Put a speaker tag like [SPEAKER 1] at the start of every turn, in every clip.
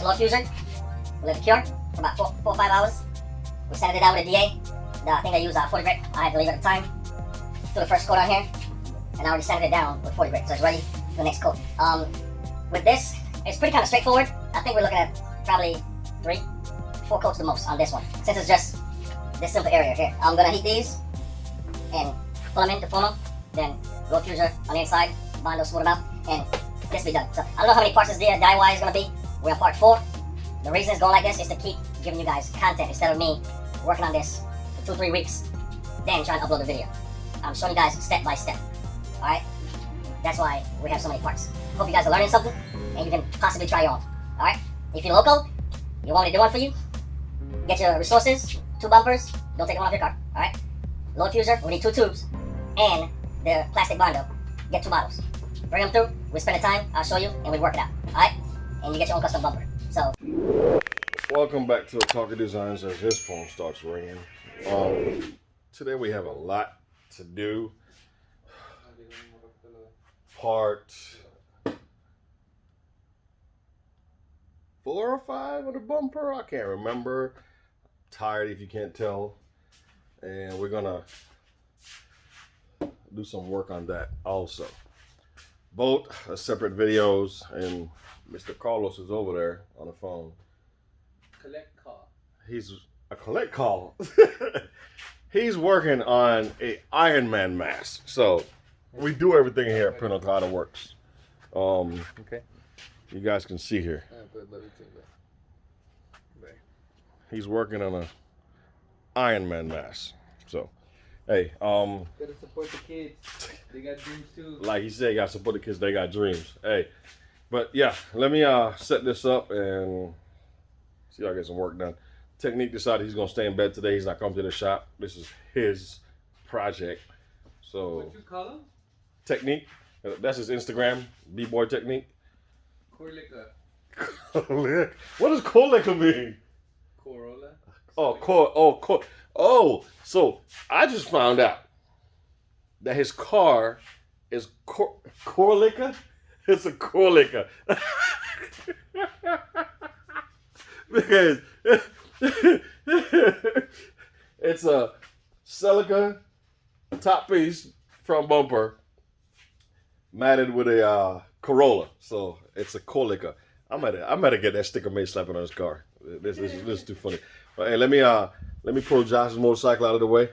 [SPEAKER 1] load fuser. We let it cure for about 4 or 5 hours. We sanded it out with a D.I.Y. I think I used 40 grit. I had to leave it at the time. Do the first coat on here, and I already sanded it down with 40 grit, so it's ready for the next coat. With this, it's pretty kind of straightforward. I think we're looking at probably 3, 4 coats the most on this one, since it's just this simple area here. I'm gonna heat these and pull them in to form them. Then load fuser on the inside, Bondo smooth them out, and this will be done. So I don't know how many parts this D.I.Y. is gonna be. We're on part 4. The reason it's going like this is to keep giving you guys content instead of me working on this for 2-3 weeks, then trying to upload the video. I'm showing you guys step by step. Alright? That's why we have so many parts. Hope you guys are learning something and you can possibly try your own. Alright? If you're local, you want me to do one for you, get your resources, 2 bumpers, don't take one off your car. Alright? Load fuser, we need 2 tubes, and the plastic Bondo, get 2 bottles. Bring them through, we spend the time, I'll show you, and we work it out. Alright? And you get your own custom bumper. So,
[SPEAKER 2] welcome back to Talker Designs as his phone starts ringing. Today we have a lot to do. Part 4 or 5 of the bumper, I can't remember. I'm tired if you can't tell. And we're gonna do some work on that also. Both are separate videos, and Mr. Carlos is over there on the phone.
[SPEAKER 3] Collect call.
[SPEAKER 2] He's a collect call. He's working on a Iron Man mask. So we do everything here at Print How It Works.
[SPEAKER 3] Okay.
[SPEAKER 2] You guys can see here. He's working on a Iron Man mask. So, hey,
[SPEAKER 3] Gotta support the kids. They got dreams too.
[SPEAKER 2] like he said, you gotta support the kids. They got dreams. Hey, but yeah, let me set this up and see if I get some work done. Technique decided he's gonna stay in bed today. He's not coming to the shop. This is his project. So
[SPEAKER 3] What you call him?
[SPEAKER 2] Technique. That's his Instagram. D.I.Y. Technique.
[SPEAKER 3] CELICA.
[SPEAKER 2] What does CELICA mean?
[SPEAKER 3] Corolla.
[SPEAKER 2] Oh, so I just found out that his car is CELICA. It's a CELICA. Because it's a CELICA top piece front bumper matted with a Corolla, so it's a CELICA. I might get that sticker made slapping on his car. This is too funny. But hey, let me pull Josh's motorcycle out of the way.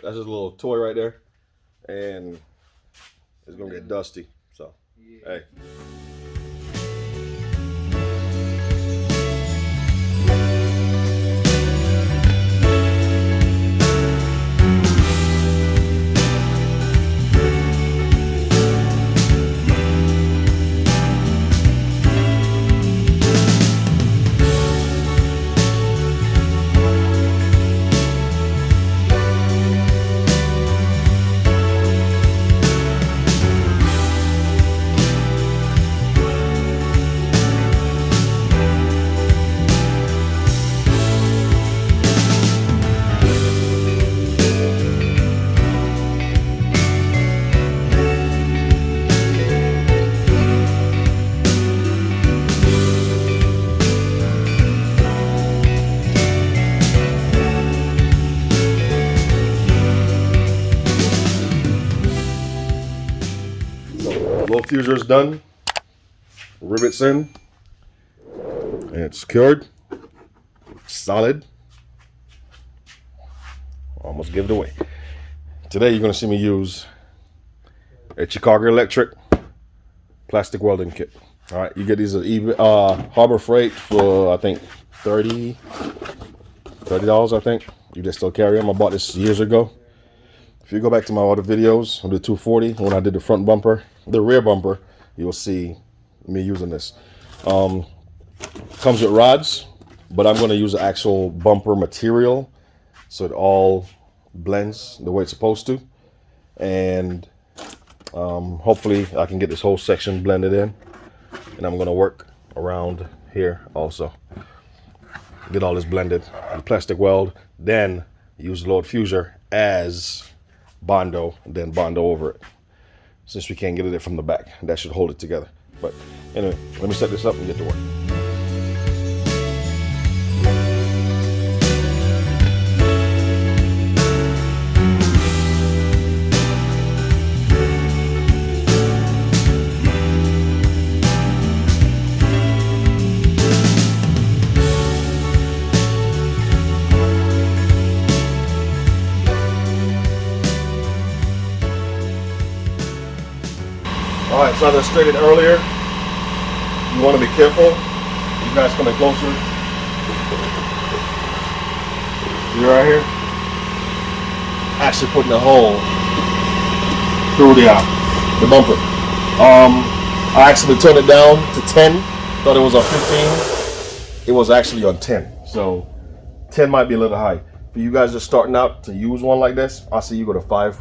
[SPEAKER 2] That's his little toy right there, and it's gonna get dusty. So hey. Load fuser is done. Rivets in. And it's secured. Solid. Almost give it away. Today you're going to see me use a Chicago Electric plastic welding kit. Alright, you get these at Harbor Freight for I think $30 I think. You can still carry them. I bought this years ago. If you go back to my other videos on the 240, when I did the front bumper, the rear bumper, you'll see me using this. Comes with rods, but I'm going to use the actual bumper material so it all blends the way it's supposed to. And hopefully I can get this whole section blended in. And I'm going to work around here also. Get all this blended, the plastic weld, then use the load fuser as Bondo, and then Bondo over it. Since we can't get it from the back, that should hold it together. But anyway, let me set this up and get to work. All right, so as I stated earlier, you want to be careful. You guys coming closer. You right here? Actually putting a hole through the bumper. I actually turned it down to 10. Thought it was on 15. It was actually on 10. So 10 might be a little high. For you guys just starting out to use one like this, I say you go to 5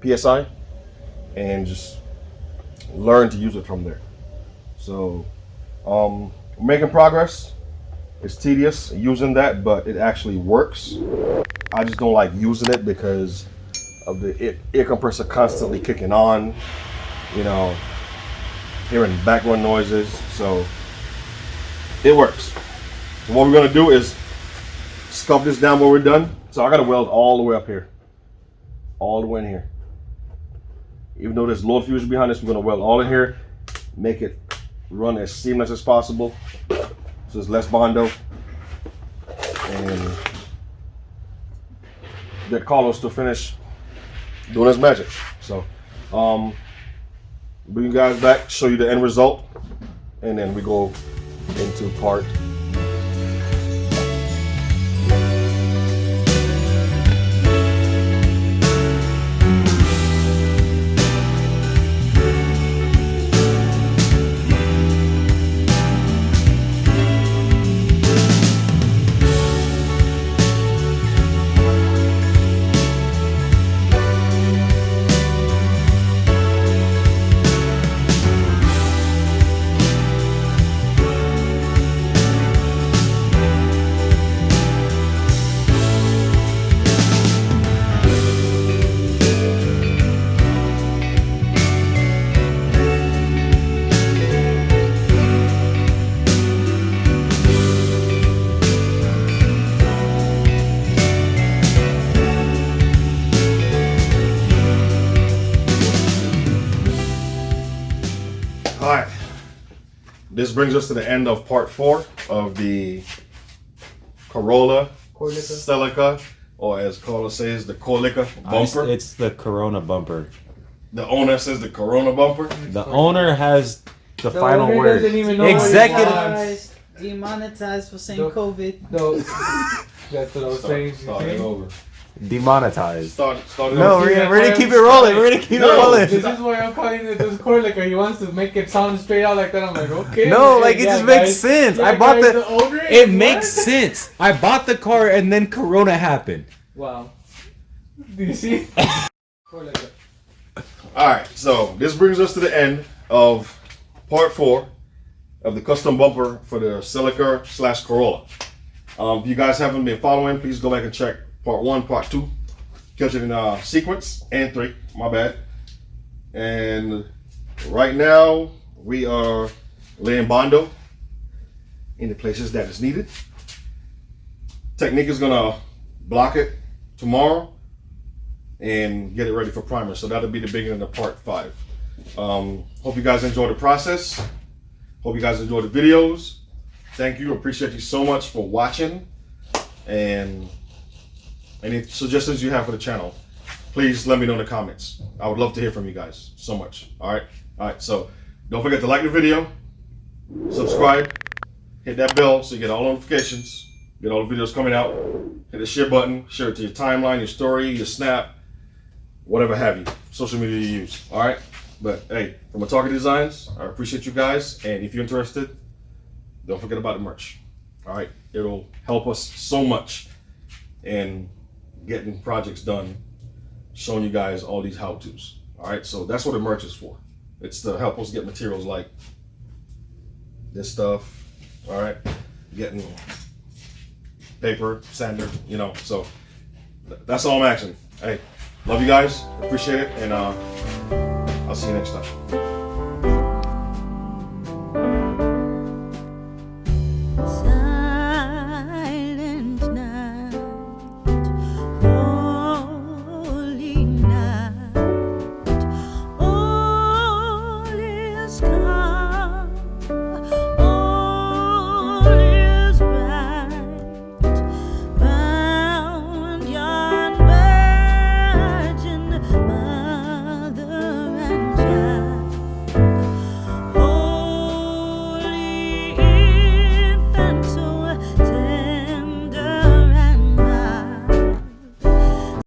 [SPEAKER 2] PSI and just learn to use it from there. So we're making progress. It's tedious using that, but it actually works. I just don't like using it because of the air compressor constantly kicking on, you know, hearing background noises. So it works. So what we're gonna do is scuff this down when we're done. So I gotta weld all the way up here, all the way in here. Even though there's load fusion behind this, we're gonna weld all in here, make it run as seamless as possible. So there's less bondo, and get Carlos to finish doing his magic. So bring you guys back, show you the end result, and then we go into part. Alright, this brings us to the end of part 4 of the Corolla CELICA, or as Carlos says, the CELICA bumper.
[SPEAKER 4] It's the Corona bumper.
[SPEAKER 2] The owner says the Corona bumper.
[SPEAKER 4] The owner has the final
[SPEAKER 3] owner
[SPEAKER 4] word.
[SPEAKER 3] doesn't even know
[SPEAKER 4] Executive.
[SPEAKER 5] Demonetized for saying
[SPEAKER 3] No.
[SPEAKER 5] COVID.
[SPEAKER 3] No, that's what I was saying.
[SPEAKER 2] Start it over.
[SPEAKER 4] Demonetized.
[SPEAKER 2] Start it
[SPEAKER 4] No,
[SPEAKER 2] over.
[SPEAKER 4] we're gonna keep it rolling. We're gonna keep it rolling.
[SPEAKER 3] This is why I'm calling it this CELICA. He wants to make it sound straight out like that. I'm like, okay.
[SPEAKER 4] No,
[SPEAKER 3] hey,
[SPEAKER 4] like it
[SPEAKER 3] yeah,
[SPEAKER 4] just makes
[SPEAKER 3] guys.
[SPEAKER 4] sense.
[SPEAKER 3] Yeah,
[SPEAKER 4] I bought
[SPEAKER 3] guys,
[SPEAKER 4] the.
[SPEAKER 3] owner
[SPEAKER 4] It
[SPEAKER 3] is
[SPEAKER 4] makes
[SPEAKER 3] what?
[SPEAKER 4] sense. I bought the car and then Corona happened.
[SPEAKER 3] Wow. Do you see? CELICA.
[SPEAKER 2] Alright, so this brings us to the end of part 4 of the custom bumper for the CELICA / Corolla. If you guys haven't been following, please go back and check part 1, part 2. Catch it in sequence, and 3, my bad. And right now, we are laying bondo in the places that is needed. Technique is gonna block it tomorrow and get it ready for primer. So that'll be the beginning of part 5. Hope you guys enjoy the process. Hope you guys enjoy the videos. Thank you. Appreciate you so much for watching. And any suggestions you have for the channel, please let me know in the comments. I would love to hear from you guys so much. All right. So don't forget to like the video, subscribe, hit that bell so you get all notifications, get all the videos coming out. Hit the share button, share it to your timeline, your story, your snap, whatever have you, social media you use. All right. But hey, from Target Designs, I appreciate you guys. And if you're interested, don't forget about the merch. All right. It'll help us so much in getting projects done, showing you guys all these how-tos. All right, so that's what the merch is for. It's to help us get materials like this stuff. All right, getting paper, sander, you know. So that's all I'm asking. Hey, love you guys, appreciate it, and I'll see you next time.